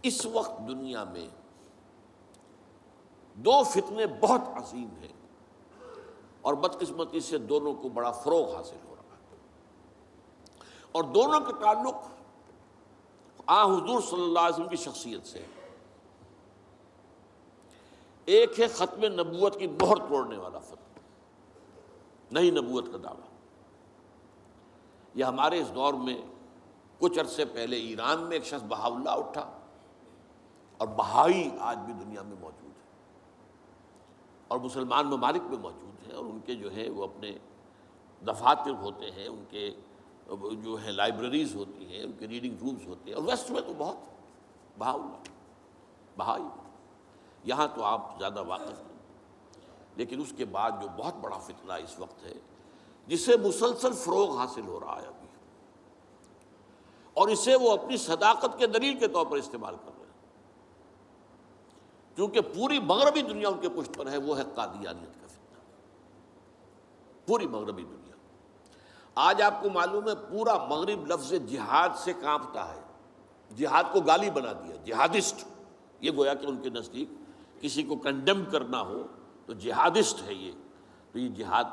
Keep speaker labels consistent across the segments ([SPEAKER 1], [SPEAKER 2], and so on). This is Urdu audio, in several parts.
[SPEAKER 1] اس وقت دنیا میں دو فتنے بہت عظیم ہیں، اور بدقسمتی سے دونوں کو بڑا فروغ حاصل ہو رہا ہے، اور دونوں کے تعلق حضور صلی اللہ علیہ وسلم کی شخصیت سے۔ ایک ہے ختم نبوت کی مہر توڑنے والا فتنہ، نئی نبوت کا دعویٰ۔ یہ ہمارے اس دور میں کچھ عرصے پہلے ایران میں ایک شخص بہاء اللہ اٹھا، اور بہائی آج بھی دنیا میں موجود ہے، اور مسلمان ممالک میں موجود ہیں، اور ان کے جو ہے وہ اپنے دفاتر ہوتے ہیں، ان کے جو ہے لائبریریز ہوتی ہیں، ان کے ریڈنگ رومز ہوتے ہیں، اور ویسٹ میں تو بہت بہاء اللہ بہائی، یہاں تو آپ زیادہ واقف نہیں۔ لیکن اس کے بعد جو بہت بڑا فتنہ اس وقت ہے، جسے مسلسل فروغ حاصل ہو رہا ہے ابھی، اور اسے وہ اپنی صداقت کے دلیل کے طور پر استعمال کر رہے ہیں، کیونکہ پوری مغربی دنیا ان کے پشت پر ہے، وہ ہے قادیانیت کا فتنہ۔ پوری مغربی دنیا، آج آپ کو معلوم ہے پورا مغرب لفظ جہاد سے کانپتا ہے، جہاد کو گالی بنا دیا، جہادسٹ۔ یہ گویا کہ ان کے نزدیک کسی کو کنڈیم کرنا ہو تو جہادسٹ ہے یہ، تو یہ جہاد،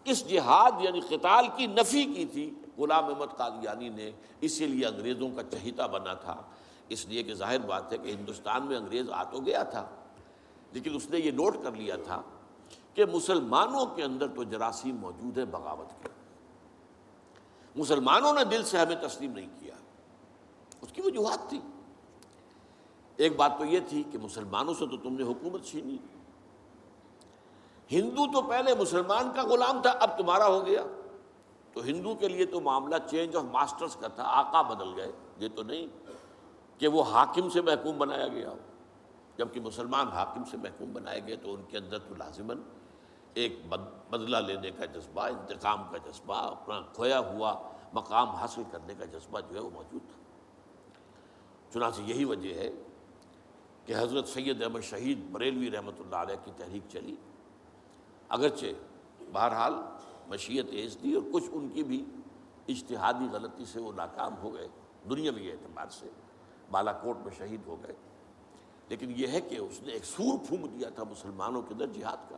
[SPEAKER 1] اس جہاد یعنی قتال کی نفی کی تھی غلام احمد قادیانی نے، اسی لیے انگریزوں کا چہیتا بنا تھا، اس لیے کہ ظاہر بات ہے کہ ہندوستان میں انگریز آ تو گیا تھا، لیکن اس نے یہ نوٹ کر لیا تھا کہ مسلمانوں کے اندر تو جراثیم موجود ہے بغاوت کے، مسلمانوں نے دل سے ہمیں تسلیم نہیں کیا، اس کی وجوہات تھی۔ ایک بات تو یہ تھی کہ مسلمانوں سے تو تم نے حکومت چھینی، ہندو تو پہلے مسلمان کا غلام تھا، اب تمہارا ہو گیا، تو ہندو کے لیے تو معاملہ چینج آف ماسٹرز کا تھا، آقا بدل گئے، یہ تو نہیں کہ وہ حاکم سے محکوم بنایا گیا ہو، جبکہ مسلمان حاکم سے محکوم بنائے گئے تو ان کے اندر تو لازماً ایک بدلہ لینے کا جذبہ، انتقام کا جذبہ، اپنا کھویا ہوا مقام حاصل کرنے کا جذبہ جو ہے وہ موجود تھا۔ چنانچہ یہی وجہ ہے کہ حضرت سید احمد شہید بریلوی رحمۃ اللہ علیہ کی تحریک چلی، اگرچہ بہرحال مشیت ایز تھی، اور کچھ ان کی بھی اجتہادی غلطی سے وہ ناکام ہو گئے، دنیاوی اعتبار سے بالا کوٹ میں شہید ہو گئے، لیکن یہ ہے کہ اس نے ایک سور پھونک دیا تھا مسلمانوں کے اندر جہاد کا۔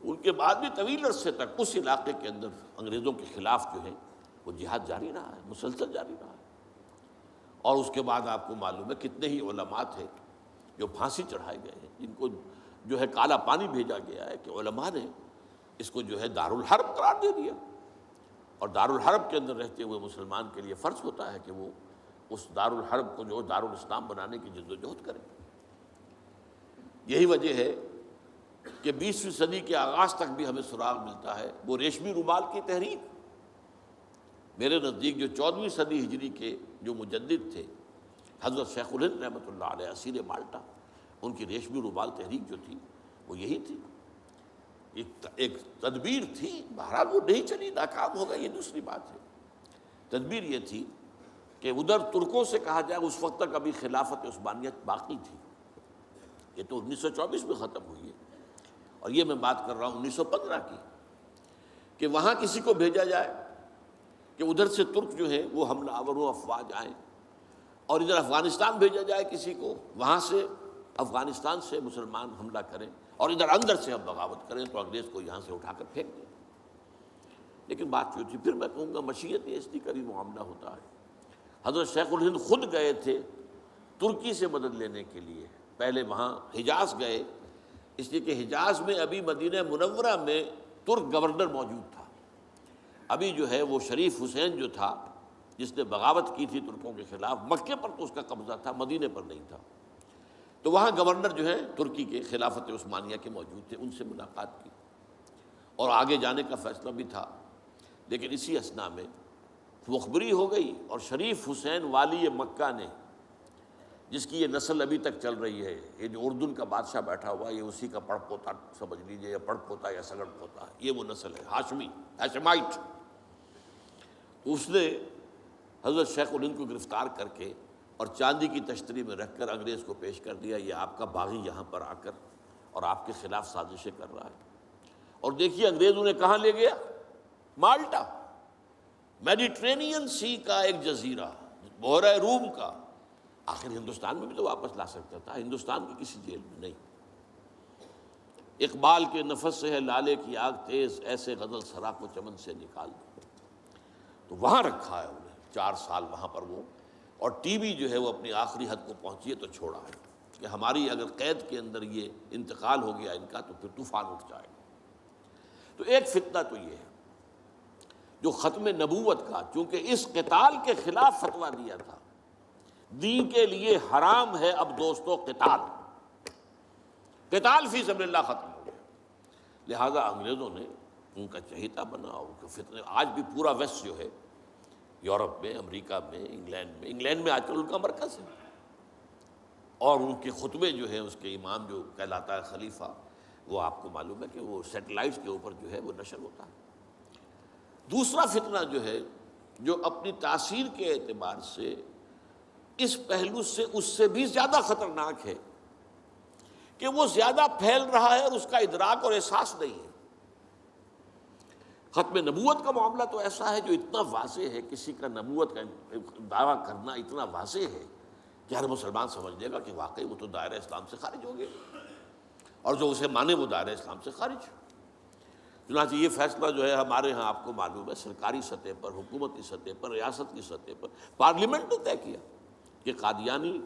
[SPEAKER 1] ان کے بعد بھی طویل عرصے تک اس علاقے کے اندر انگریزوں کے خلاف جو ہے وہ جہاد جاری رہا ہے، مسلسل جاری رہا ہے، اور اس کے بعد آپ کو معلوم ہے کتنے ہی علماء تھے جو پھانسی چڑھائے گئے ہیں، جن کو جو ہے کالا پانی بھیجا گیا ہے، کہ علماء نے اس کو جو ہے دارالحرب قرار دے دیا، اور دارالحرب کے اندر رہتے ہوئے مسلمان کے لیے فرض ہوتا ہے کہ وہ اس دارالحرب کو جو دارالاسلام بنانے کی جد و جہد کرے۔ یہی وجہ ہے کہ 20ویں صدی کے آغاز تک بھی ہمیں سراغ ملتا ہے وہ ریشمی رومال کی تحریک۔ میرے نزدیک جو 14ویں صدی ہجری کے جو مجدد تھے حضرت شیخ الہند رحمۃ اللہ علیہ اسیر مالٹا، ان کی ریشمی رومال تحریک جو تھی وہ یہی تھی، ایک تدبیر تھی، بہرحال وہ نہیں چلی، ناکام ہو گئی، یہ دوسری بات ہے۔ تدبیر یہ تھی کہ ادھر ترکوں سے کہا جائے، اس وقت تک ابھی خلافت عثمانیت باقی تھی، یہ تو 1924 میں ختم ہوئی ہے، اور یہ میں بات کر رہا ہوں 1915 کی، کہ وہاں کسی کو بھیجا جائے کہ ادھر سے ترک جو ہے وہ حملہ آور افواج آئیں، اور ادھر افغانستان بھیجا جائے کسی کو، وہاں سے افغانستان سے مسلمان حملہ کریں، اور ادھر اندر سے ہم بغاوت کریں تو انگریز کو یہاں سے اٹھا کر پھینک دیں۔ لیکن بات جو تھی، پھر میں کہوں گا مشیت ایسی کا بھی معاملہ ہوتا ہے۔ حضرت شیخ الہند خود گئے تھے ترکی سے مدد لینے کے لیے، پہلے وہاں حجاز گئے، اس لیے کہ حجاز میں ابھی مدینہ منورہ میں ترک گورنر موجود تھا، ابھی جو ہے وہ شریف حسین جو تھا جس نے بغاوت کی تھی ترکوں کے خلاف، مکے پر تو اس کا قبضہ تھا، مدینے پر نہیں تھا، تو وہاں گورنر جو ہے ترکی کے خلافت عثمانیہ کے موجود تھے، ان سے ملاقات کی اور آگے جانے کا فیصلہ بھی تھا۔ لیکن اسی اثناء میں مخبری ہو گئی، اور شریف حسین والی مکہ نے، جس کی یہ نسل ابھی تک چل رہی ہے، یہ جو اردن کا بادشاہ بیٹھا ہوا ہے، یہ اسی کا پڑ پوتا سمجھ لیجئے، یا پڑ پوتا یا سگڑ پوتا، یہ وہ نسل ہے ہاشمی، ہاشمائٹ۔ اس نے حضرت شیخ الہند کو گرفتار کر کے اور چاندی کی تشتری میں رکھ کر انگریز کو پیش کر دیا، یہ آپ کا باغی یہاں پر آ کر اور آپ کے خلاف سازشیں کر رہا ہے۔ اور دیکھیے انگریز انہیں کہاں لے گیا، مالٹا، میڈیٹرینین سی کا ایک جزیرہ، بحیرہ روم کا، آخر ہندوستان میں بھی تو واپس لا سکتا تھا، ہندوستان کی کسی جیل میں نہیں۔ اقبال کے نفس سے ہے لالے کی آگ تیز، ایسے غزل سرا کو چمن سے نکال دو، تو وہاں رکھا ہے انہیں 4 سال وہاں پر وہ، اور ٹی وی جو ہے وہ اپنی آخری حد کو پہنچی ہے تو چھوڑا ہے کہ ہماری اگر قید کے اندر یہ انتقال ہو گیا ان کا تو پھر طوفان اٹھ جائے گا۔ تو ایک فتنہ تو یہ ہے جو ختم نبوت کا، چونکہ اس قتال کے خلاف فتویٰ دیا تھا، دین کے لیے حرام ہے اب دوستو قتال، قتال فی سبیل اللہ ختم ہو گیا، لہذا انگریزوں نے ان کا چہیتا بنا، ان کے فتنے، آج بھی پورا ویسٹ جو ہے، یورپ میں، امریکہ میں، انگلینڈ میں آج کل ان کا مرکز ہے، اور ان کے خطبے جو ہیں اس کے امام جو کہلاتا ہے خلیفہ، وہ آپ کو معلوم ہے کہ وہ سیٹلائٹس کے اوپر جو ہے وہ نشر ہوتا ہے۔ دوسرا فتنہ جو ہے جو اپنی تاثیر کے اعتبار سے اس پہلو سے اس سے بھی زیادہ خطرناک ہے کہ وہ زیادہ پھیل رہا ہے اور اس کا ادراک اور احساس نہیں ہے۔ ختم نبوت کا معاملہ تو ایسا ہے جو اتنا واضح ہے، کسی کا نبوت کا دعویٰ کرنا اتنا واضح ہے کہ ہر مسلمان سمجھ لے گا کہ واقعی وہ تو دائرہ اسلام سے خارج ہو گیا، اور جو اسے مانے وہ دائرہ اسلام سے خارج۔ چنانچہ یہ فیصلہ جو ہے ہمارے ہاں آپ کو معلوم ہے سرکاری سطح پر، حکومتی سطح پر، ریاست کی سطح پر، پارلیمنٹ نے طے کیا کہ قادیانی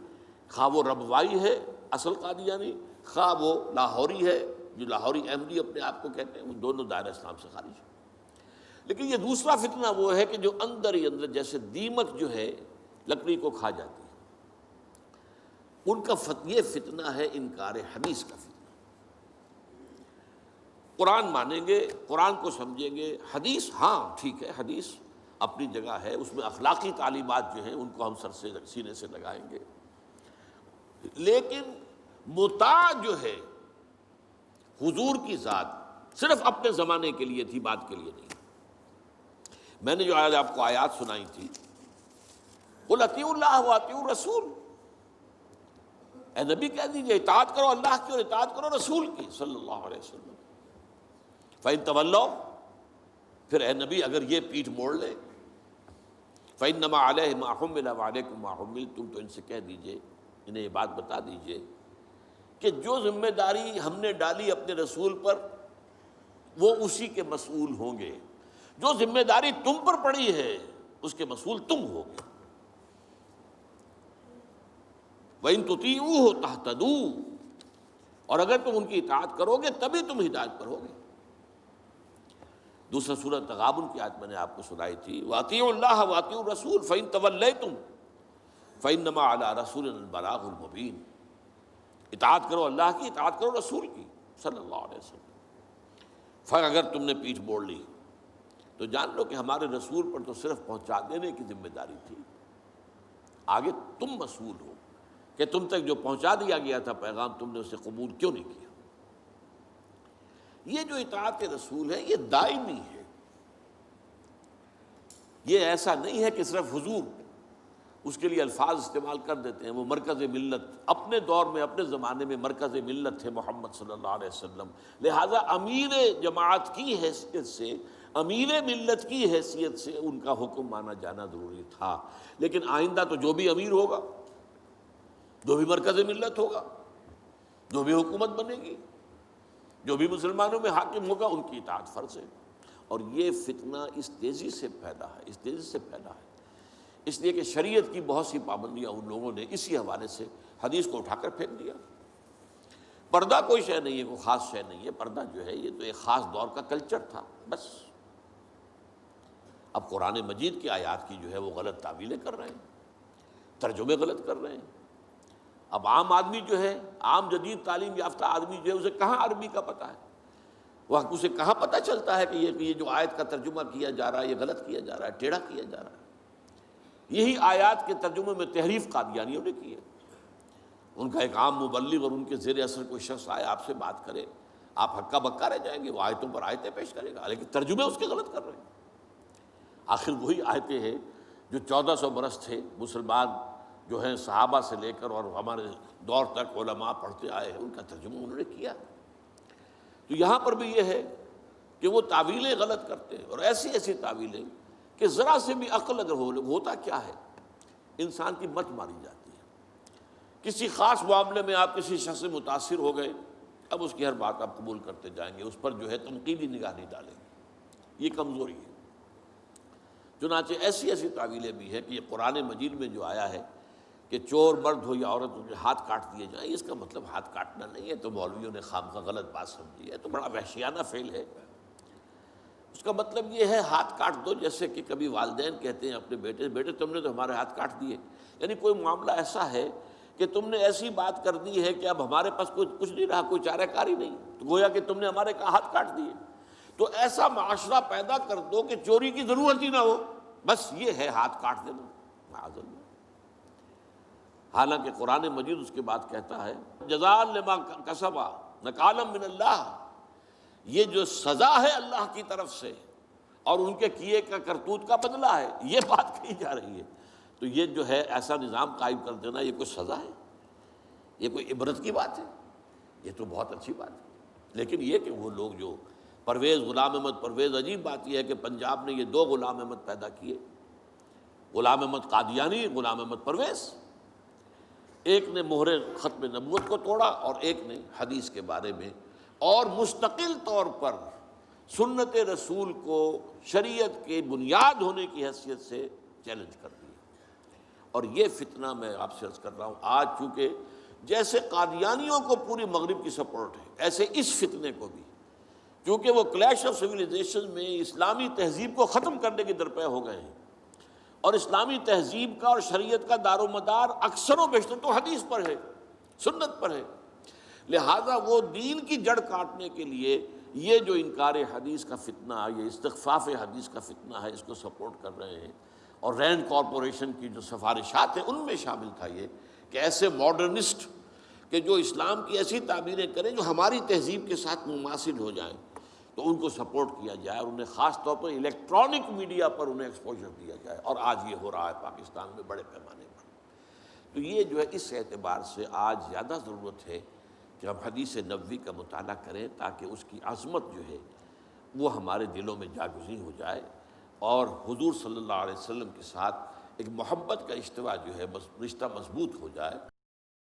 [SPEAKER 1] خواہ وہ ربوائی ہے اصل قادیانی، خواہ وہ لاہوری ہے جو لاہوری احمدی اپنے آپ کو کہتے ہیں، وہ دونوں دائرہ اسلام سے خارج ہیں۔ لیکن یہ دوسرا فتنہ وہ ہے کہ جو اندر ہی اندر جیسے دیمک جو ہے لکڑی کو کھا جاتی ہے، ان کا یہ فتنہ ہے انکار حدیث کا فتنہ۔ قرآن مانیں گے، قرآن کو سمجھیں گے، حدیث ہاں ٹھیک ہے، حدیث اپنی جگہ ہے، اس میں اخلاقی تعلیمات جو ہیں ان کو ہم سر سے سینے سے لگائیں گے، لیکن مطاع جو ہے حضور کی ذات صرف اپنے زمانے کے لیے تھی، بعد کے لیے نہیں۔ میں نے جو آج آپ کو آیات سنائی تھی، قل اطیعوا اللہ واطیعوا الرسول، اے نبی کہہ دیجئے اطاعت کرو اللہ کی اور اطاعت کرو رسول کی صلی اللہ علیہ وسلم۔ فَإِن تَوَلَّوْا، پھر اے نبی اگر یہ پیٹھ موڑ لے، فَإِنَّمَا عَلَيْهِ مَا حُمِّلَ وَعَلَيْكُمْ مَا حُمِّلْتُمْ، تو ان سے کہہ دیجئے، انہیں یہ بات بتا دیجئے کہ جو ذمہ داری ہم نے ڈالی اپنے رسول پر وہ اسی کے مسئول ہوں گے، جو ذمہ داری تم پر پڑی ہے اس کے مسئول تم ہوگے۔ وَإِن تُطِيعُوهُ تَهْتَدُوا، اور اگر تم ان کی اطاعت کرو گے تبھی تم ہدایت پر ہوگے۔ دوسرا سورۃ تغابن کی آیت میں نے آپ کو سنائی تھی، وَأَطِيعُوا اللَّهَ وَأَطِيعُوا الرَّسُولَ فَإِن تَوَلَّيْتُمْ فَإِنَّمَا عَلَىٰ رَسُولِنَا الْبَلَاغُ الْمُبِينُ، اطاعت کرو اللہ کی، اطاعت کرو رسول کی صلی اللہ علیہ وسلم۔ پھر اگر تم نے پیٹھ موڑ لی تو جان لو کہ ہمارے رسول پر تو صرف پہنچا دینے کی ذمہ داری تھی، آگے تم مسئول ہو کہ تم تک جو پہنچا دیا گیا تھا پیغام تم نے اسے قبول کیوں نہیں کیا۔ یہ جو اطاعت رسول ہے یہ دائمی ہے، یہ ایسا نہیں ہے کہ صرف حضور اس کے لیے الفاظ استعمال کر دیتے ہیں۔ وہ مرکز ملت اپنے دور میں اپنے زمانے میں مرکز ملت تھے محمد صلی اللہ علیہ وسلم، لہٰذا امیر جماعت کی حیثیت سے، امیر ملت کی حیثیت سے ان کا حکم مانا جانا ضروری تھا۔ لیکن آئندہ تو جو بھی امیر ہوگا، جو بھی مرکز ملت ہوگا، جو بھی حکومت بنے گی، جو بھی مسلمانوں میں حاکم ہوگا، ان کی اطاعت فرض ہے۔ اور یہ فتنہ اس تیزی سے پھیلا ہے، اس تیزی سے پھیلا ہے، اس لیے کہ شریعت کی بہت سی پابندیاں ان لوگوں نے اسی حوالے سے حدیث کو اٹھا کر پھینک دیا۔ پردہ کوئی شے نہیں ہے، کوئی خاص شے نہیں ہے، پردہ جو ہے یہ تو ایک خاص دور کا کلچر تھا بس۔ اب قرآن مجید کی آیات کی جو ہے وہ غلط تعویلیں کر رہے ہیں، ترجمے غلط کر رہے ہیں۔ اب عام آدمی جو ہے، عام جدید تعلیم یافتہ آدمی جو ہے اسے کہاں عربی کا پتہ ہے، وہ اسے کہاں پتہ چلتا ہے کہ یہ جو آیت کا ترجمہ کیا جا رہا ہے یہ غلط کیا جا رہا ہے، ٹیڑھا کیا جا رہا ہے۔ یہی آیات کے ترجمے میں تحریف قادیانیوں نے کی ہے۔ ان کا ایک عام مبلغ اور ان کے زیر اثر کوئی شخص آئے آپ سے بات کرے، آپ ہکا بکا رہ جائیں گے، وہ آیتوں پر آیتیں پیش کرے گا، لیکن ترجمے اس کے غلط کر رہے ہیں۔ آخر وہی آیتیں ہیں جو 1400 برس تھے مسلمان جو ہیں صحابہ سے لے کر اور ہمارے دور تک علماء پڑھتے آئے ہیں، ان کا ترجمہ انہوں نے کیا۔ تو یہاں پر بھی یہ ہے کہ وہ تعویلیں غلط کرتے ہیں، اور ایسی ایسی تعویلیں کہ ذرا سے بھی عقل اگر ہوتا کیا ہے، انسان کی مت ماری جاتی ہے۔ کسی خاص معاملے میں آپ کسی شخص سے متاثر ہو گئے، اب اس کی ہر بات آپ قبول کرتے جائیں گے، اس پر جو ہے تنقیدی نگاہ نہیں ڈالیں گے، یہ کمزوری ہے۔ چنانچہ ایسی ایسی تعویلیں بھی ہیں کہ یہ قرآن مجید میں جو آیا ہے کہ چور مرد ہو یا عورت ہو جو ہاتھ کاٹ دیے جائیں، اس کا مطلب ہاتھ کاٹنا نہیں ہے، تو مولویوں نے خامخواہ غلط بات سمجھی ہے، تو بڑا وحشیانہ فعل ہے۔ اس کا مطلب یہ ہے ہاتھ کاٹ دو، جیسے کہ کبھی والدین کہتے ہیں اپنے بیٹے، بیٹے تم نے تو ہمارے ہاتھ کاٹ دیے، یعنی کوئی معاملہ ایسا ہے کہ تم نے ایسی بات کر دی ہے کہ اب ہمارے پاس کچھ نہیں رہا، کوئی چارہ کاری نہیں، تو گویا کہ تم نے ہمارے ہاتھ کاٹ دیے۔ تو ایسا معاشرہ پیدا کر دو کہ چوری کی ضرورت ہی نہ ہو، بس یہ ہے ہاتھ کاٹ دینا، معاذ اللہ۔ حالانکہ قرآن مجید اس کے بعد کہتا ہے جزاء لما کسبا نکالا من اللہ، یہ جو سزا ہے اللہ کی طرف سے اور ان کے کیے کا کرتوت کا بدلہ ہے، یہ بات کہی جا رہی ہے۔ تو یہ جو ہے ایسا نظام قائم کر دینا، یہ کوئی سزا ہے، یہ کوئی عبرت کی بات ہے، یہ تو بہت اچھی بات ہے۔ لیکن یہ کہ وہ لوگ جو پرویز غلام احمد پرویز، عجیب بات یہ ہے کہ پنجاب نے یہ دو غلام احمد پیدا کیے، غلام احمد قادیانی، غلام احمد پرویز، ایک نے مہر ختم نبوت کو توڑا اور ایک نے حدیث کے بارے میں اور مستقل طور پر سنت رسول کو شریعت کے بنیاد ہونے کی حیثیت سے چیلنج کر دیا۔ اور یہ فتنہ میں آپ سے عرض کر رہا ہوں، آج چونکہ جیسے قادیانیوں کو پوری مغرب کی سپورٹ ہے، ایسے اس فتنے کو بھی، کیونکہ وہ کلیش آف سویلائزیشن میں اسلامی تہذیب کو ختم کرنے کے درپے ہو گئے ہیں، اور اسلامی تہذیب کا اور شریعت کا دار و مدار اکثر و بیشتر تو حدیث پر ہے، سنت پر ہے، لہذا وہ دین کی جڑ کاٹنے کے لیے یہ جو انکار حدیث کا فتنہ، یہ استخفاف حدیث کا فتنہ ہے، اس کو سپورٹ کر رہے ہیں۔ اور رینڈ کارپوریشن کی جو سفارشات ہیں ان میں شامل تھا یہ کہ ایسے ماڈرنسٹ کہ جو اسلام کی ایسی تعبیریں کریں جو ہماری تہذیب کے ساتھ مماثل ہو جائیں، تو ان کو سپورٹ کیا جائے اور انہیں خاص طور پر الیکٹرانک میڈیا پر انہیں ایکسپوجر دیا جائے، اور آج یہ ہو رہا ہے پاکستان میں بڑے پیمانے پر۔ تو یہ جو ہے اس اعتبار سے آج زیادہ ضرورت ہے کہ ہم حدیث نبوی کا مطالعہ کریں، تاکہ اس کی عظمت جو ہے وہ ہمارے دلوں میں جاگزیں ہو جائے، اور حضور صلی اللہ علیہ وسلم کے ساتھ ایک محبت کا اشتوا جو ہے رشتہ مضبوط ہو جائے۔